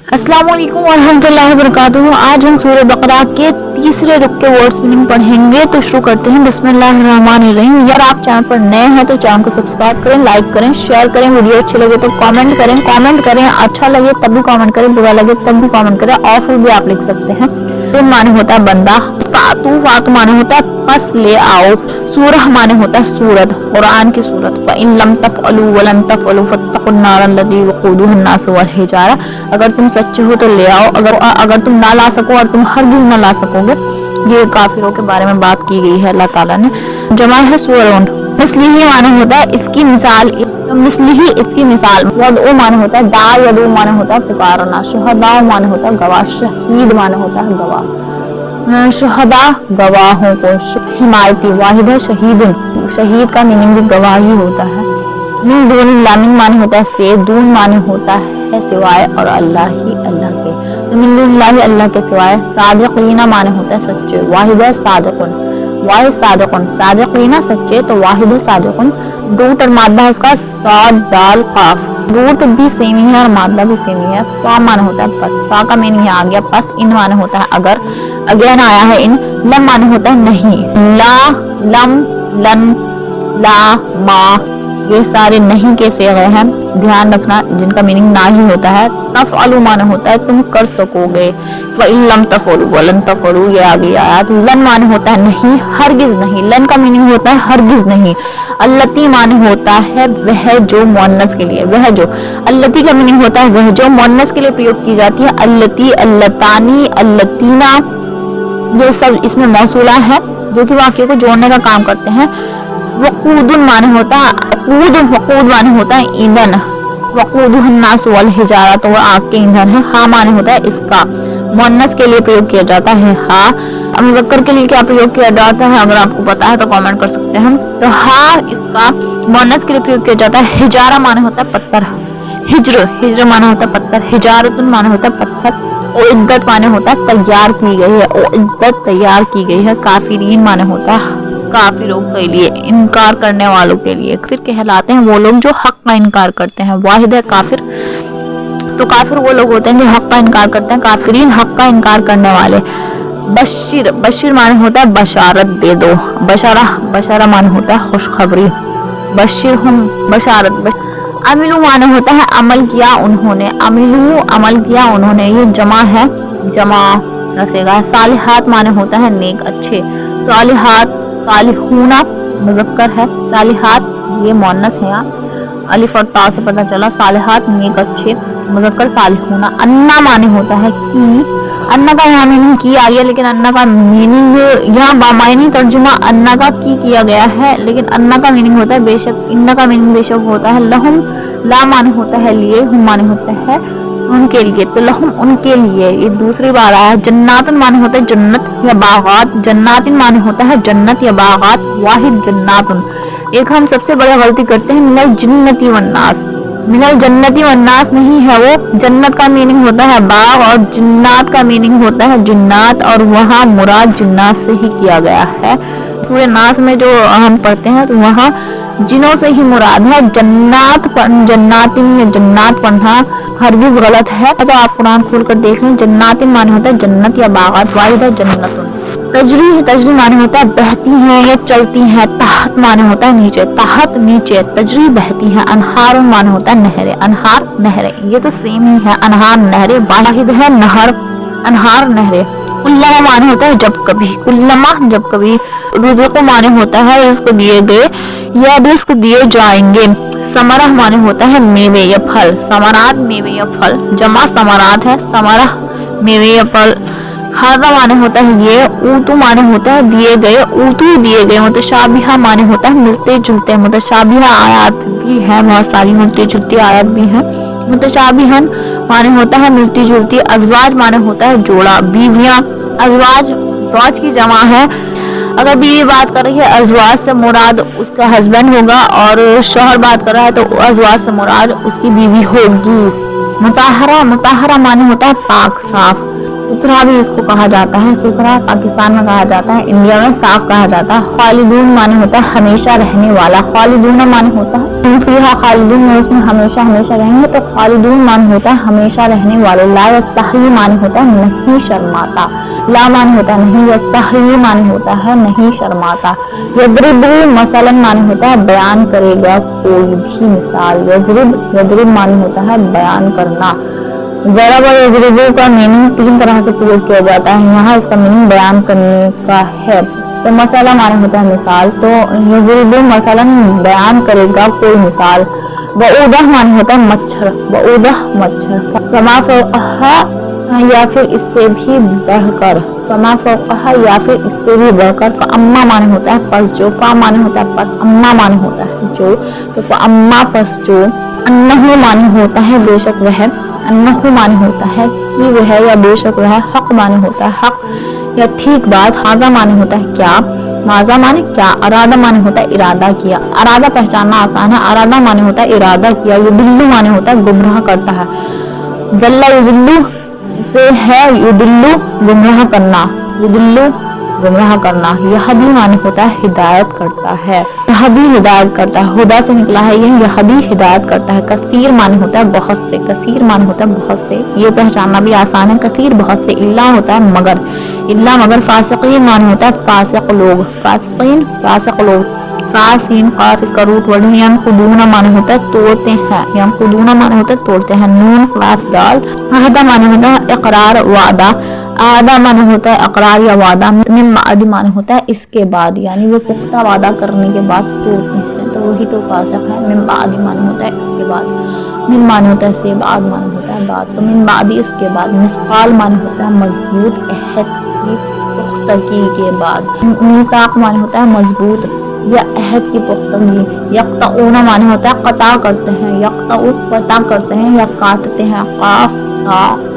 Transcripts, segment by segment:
अस्सलाम वालेकुम वरहमतुल्लाहि वबरकातुहू। आज हम सूरह बकरा के तीसरे रुक के वर्ड्स मीनिंग पढ़ेंगे। तो शुरू करते हैं। बिस्मिल्लाहिर्रहमानिर्रहीम। यार आप चैनल पर नए हैं तो चैनल को सब्सक्राइब करें, लाइक करें, शेयर करें। वीडियो अच्छी लगे तो कमेंट करें, अच्छा लगे तब भी कमेंट करें, बुरा लगे तब भी कमेंट करें। ऑफर भी आप लिख सकते हैं। तो माने होता है बंदा, फातू माने होता है बस ले आओ, सूरह माने होता है सूरत, कुरान की सूरत। इन लम तफअलू वलन तफअलू फत्तकुन नार अल्लती वक़ूदुहा अन्नास वल हिजारा। अगर तुम सच्चे हो तो ले आओ, अगर तुम ना ला सको और तुम हरगिज़ ना ला सकोगे। ये काफिरों के बारे में बात की गई है अल्लाह ताला ने। जमा है सूरन। मिस्लिही माने होता है इसकी मिसाल, मिस्लिही इसकी मिसाल। वदउ माने होता है दा, यदउ माने होता है पुकारना। शुहदा माने होता है गवाह, शहीद माने होता है गवाह। शुहदा गवाहों को, हिमायती, वाहिद है शहीदुन, शहीद का मीनिंग भी गवाह ही होता है। मिन दूनिल्लाह माने होता है से, दून माने होता है सिवाय, और अल्लाह ही अल्लाह के। तो मिन दूनिल्लाह अल्लाह के सिवाय। सादिकीना माने होता है सच्चे, वाहिद है सादिकुन, वाहिद सादिकुन, सादिकीना सच्चे, तो वाहिद है सादिकुन। रूट और मादा है इसका साद दाल काफ, रूट भी सेम ही है और मादा भी सेम ही है। फा माने होता है बस, फा का मीनिंग आ गया बस। इन माने होता है अगर, अगेन आया है इन। लम माने होता है नहीं, ला, लम, लन, ला, मा, ये सारे नहीं के सेगे हैं, ध्यान रखना, जिनका मीनिंग ना ही होता है। तफअलू माने होता है तुम कर सकोगे। इन लम तफअलू वलन तफअलू, ये आ गई आयत। लन माने होता है नहीं, हरगिज नहीं, लन का मीनिंग होता है हरगिज नहीं। अल्लती माने होता है वह जो मुअन्नस के लिए, वह जो। अल्लती का मीनिंग होता है वह जो, मुअन्नस के लिए प्रयोग की जाती है। अल्लती, अल्लतानी, अल्लतीना, ये सब इसमें मौसूला है जो कि वाक्य को जोड़ने का काम करते हैं। वक़ूदुन माने होता है वक़ूद माने होता है ईंधन। वक़ूदुहन नास वल हिजारा, तो वह आग के ईंधन है। हा माने होता है इसका, मुअन्नस के लिए प्रयोग किया जाता है हा। अब मुज़क्कर के लिए क्या प्रयोग किया जाता है अगर आपको पता है तो कमेंट कर सकते हैं। तो हा इसका मुअन्नस के लिए प्रयोग किया जाता है। हिजारा माने होता है पत्थर, हिज्र माने होता है पत्थर, हिजारतुन माने होता है पत्थर। इद्दत माने होता है तैयार की गई है, इद्दत तैयार की गई है। काफिरीन माने होता है काफिरों के लिए, इनकार करने वालों के लिए। फिर कहलाते हैं वो लोग जो हक का इनकार करते हैं। वाहिद है काफिर, तो काफिर वो लोग होते हैं जो हक का इनकार करते हैं। काफिरीन हक का इनकार करने वाले। बशीर, बशीर माने होता है बशारत दे दो। बशारा माने होता है खुशखबरी। बशीर हम बशारत। अमिलू माने होता है अमल किया उन्होंने, अमिलू अमल किया उन्होंने, ये जमा है, जमा दसेगा। सालिहात माने होता है नेक अच्छे। सालिहात, सालिहूना मुज़क्कर है, सालिहात ये मुअन्नस है। अलिफ और ता से पता चला। सालिहात नेक अच्छे, मुज़क्कर सालिहूना। अन्ना माने होता है की, अन्ना का यहाँ मीनिंग की आ गया, लेकिन अन्ना का मीनिंग यहाँ बामायनी तर्जुमा अन्ना का की किया गया है, लेकिन अन्ना का मीनिंग होता है बेशक, इन्ना का मीनिंग बेशक होता है। लहुम, ला माने होता है लिए, हुम माने होता है उनके लिए, तो लहुम उनके लिए, ये दूसरी बार आया है। जन्नातुन माने होता है जन्नत या बागात, जन्नातिन माने होता है जन्नत या बागात। वाहिद जन्नातुन। एक हम सबसे बड़ी गलती करते हैं, मिनल जिन्नती वन्नास, मिनल जन्नती वन्नास नहीं है वो, जन्नत का मीनिंग होता है बाग और जिन्नात का मीनिंग होता है जिन्नात, और वहाँ मुराद जिन्नात से ही किया गया है। सूरह नास में जो हम पढ़ते हैं तो वहाँ जिनों से ही मुराद है। जन्नात जन्नातिन या जन्नात पढ़ना हरगिज गलत है, तो आप कुरान खोल कर देख लें। जन्नातिन माने होता है जन्नत या बागात। वाहिद है जन्नतुन। तजरी, तजरी माने होता है बहती हैं या चलती हैं। तहत माने होता है नीचे, तहत नीचे, तजरी बहती हैं। अनहार माने होता है नहरें, अनहार नहरें, ये तो सेम ही है, अनहार नहरें। वाहिद है नहर, अनहार नहरें। कुल्लमा माने होता है जब कभी, कुल्लमा जब कभी। रुज़्क़ माने होता है रिज़्क़ दिए गए या रिज़्क़ दिए जाएंगे। समरह माने होता है मेवे या फल, समरात मेवे या फल, जमा समरात है, समरह मेवे या फल। हाज़ा माने होता है ये। ऊतु माने होता है दिए गए, ऊतु दिए गए। मुतशाबिहा माने होता है मिलते जुलते, मुतशाबिहा आयत भी है, बहुत सारी मिलती जुलती आयत भी है। मुतशाबिहन माने होता है मिलती जुलती। अज़वाज माने होता है जोड़ा, बीवियां। अज़वाज ज़ौज की जमा है। अगर बीवी बात कर रही है अज़वाज से मुराद उसका हस्बैंड होगा, और शौहर बात कर रहा है तो अज़वाज से मुराद उसकी बीवी होगी। मुताहरा, मुताहरा माने होता है पाक साफ। सुथरा भी इसको कहा जाता है। सुथरा पाकिस्तान में कहा जाता है, इंडिया में साफ कहा जाता है। खालिदून माने होता है हमेशा रहने वाला। खालिदून माने होता है फीहा खालिदून, उसमें हमेशा हमेशा रहेंगे, तो खालिदून माने होता है हमेशा रहने वाले। ला यस्तही माने होता है नहीं शर्माता। ला माने होता है नहीं, यस्तही माने होता है नहीं शर्माता। यदरिबु मसलन माने होता है बयान करेगा कोई भी मिसाल। यदरिब माने होता है बयान करना। ज़रब और यजरिबु का मीनिंग 3 तरह से प्रयोग किया जाता है, यहाँ इसका मीनिंग बयान करने का है। तो मसला माने होता है मिसाल, तो यजरिबु मसलन बयान करेगा कोई मिसाल। बऊदह माने होता है मच्छर, बऊदह मच्छर। फमा फौक़हा या फिर इससे भी बढ़कर, फमा फौक़हा या फिर इससे भी बढ़कर। फ़अम्मा माने होता है पस जो, फ़ा माने होता है पस, अम्मा माने होता है जो, तो फ़अम्मा पस जो। अन्नहु माने होता है बेशक वह, अन्नहु माने होता है कि वह या बेशक वह। हक माने होता है हक या ठीक बात। हाज़ा माने होता है क्या, माज़ा माने क्या। अरादा माने होता है इरादा किया। अरादा पहचानना आसान है, अरादा माने होता है इरादा किया। युदिल्लु माने होता है गुमराह करता है। दल्ला युदिल्लु से है युदिल्लु गुमराह करना, युदिल्लु गुमराह करना। यहदी माने होता है हिदायत करता है, यहदी हिदायत करता है, हुदा से निकला है ये, यहदी हिदायत करता है। कसीर माने होता है बहुत से, कसीर माने होता है बहुत से, ये पहचानना भी आसान है। कसीर बहुत से। इल्ला होता है मगर, इल्ला मगर। फासिकीन माने होता है फासिक लोग, फासिकीन फासिक लोग। फासीन काफ इसका रूट वर्ड है। यनकुदूना माने होता है तोड़ते हैं, यनकुदूना माने होता है तोड़ते हैं। नून काफ दाल। अहदा माने होता है इकरार वादा, आदा माने होता है अकरार या वादा। मिन बादी माने होता है इसके बाद, यानी वो पुख्ता वादा करने के बाद तोड़ते हैं, तो वही तो फासिक है। मिन बादी माने होता है इसके बाद। मिन माने होता है से, बाद माने होता है बाद, तो मिन बादी इसके बाद। मिसकाल माने होता है मजबूत, अहद की पुख्तगी के बाद। मीसाक माने होता है मजबूत या अहद की पुख्तगी। यक्तऊना माने होता है कता करते हैं, यक्तऊ कता करते हैं या काटते हैं। काफ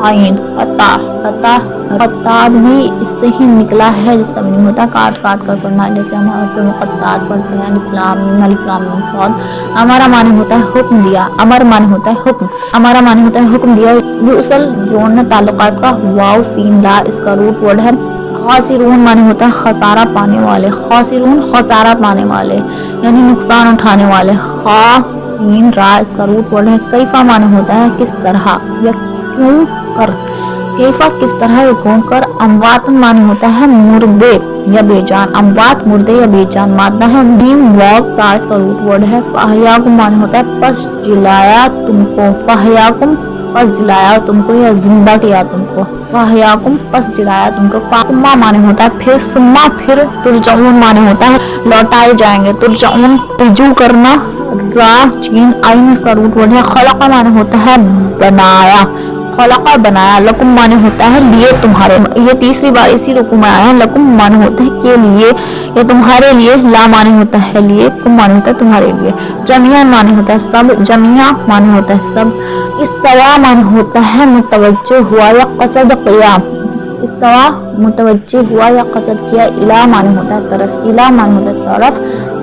आइन कता, कता कत्ताद भी इससे ही निकला है, जिसका मीनिंग होता है काट काट कर पढ़ना, जैसे हम पे मुक़त्तात पढ़ते हैं अलिफ लाम मीम साद। अमरा माने होता है हुक्म दिया, अमर माने होता है हुक्म, अमरा माने होता है हुक्म दिया। युसल जोड़ना ताल्लुकात का, वाव सीन ला इसका रूट वर्ड है। खासिरून माने होता है खसारा पाने वाले, खासिरून खसारा पाने वाले यानी नुकसान उठाने वाले। खा सीन रा इसका रूट वर्ड है। कैफा माने होता है किस तरह या क्यों कर, कैफा किस तरह या क्यों कर। अमवातन माने होता है मुर्दे या बेजान, अमवात मुर्दे या बेजान मादा है। मीम वाव ता इसका रूट वर्ड है। फहयाकुम माने होता है पस जिलाया तुमको, फहयाकुम पस जिलाया तुमको या जिंदा किया तुमको। फहयाकुम पस जिलाया तुमको। सुम्मा माने होता है फिर, सुम्मा फिर। तुरजऊन माने होता है लौटाए जाएंगे, तुरजऊन रुजू करना। रा चीन आइन इसका रूट वर्ड है। खलका माने होता है बनाया, खलका बनाया। लकुम माने होता है लिए तुम्हारे, ये तीसरी बार इसी रुकू में आया। लकुम माने होता है के लिए या तुम्हारे लिए। ला माने होता है लिए, कुम माने होता है तुम्हारे लिए। जमिया माने होता है सब, जमिया माने होता है सब। इस्तवा माने होता है मुतवज्जे हुआ या कसद किया, इस्तवा मुतवज्जे हुआ या कसद किया। इला माने होता है तरफ, इला माने होता है तरफ।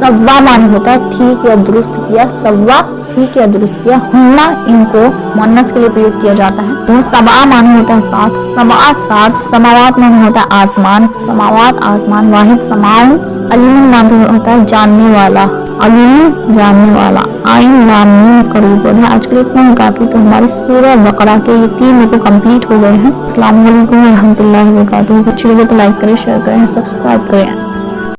सव्वा माने होता है ठीक या दुरुस्त किया, सव्वा ठीक या दुरुस्त किया। हुन्ना इनको मुन्नस के लिए प्रयोग किया जाता है। तो सबआ माने होता है साथ, सबआ साथ। समावात माने होता है आसमान, समावात आसमान। वाहिद समाउन। अलीम माने होता है जानने वाला, अलीम जानने वाला। आइन लाम मीम इसका रूट वर्ड है। आज के लिए इतना ही काफी, तो हमारी सूरह बकरा के ये 3 रुकू कंप्लीट हो गए हैं। अस्सलाम वालेकुम व रहमतुल्लाहि व बरकातहू। अच्छी लगे तो लाइक करें, शेयर करें, सब्सक्राइब करें।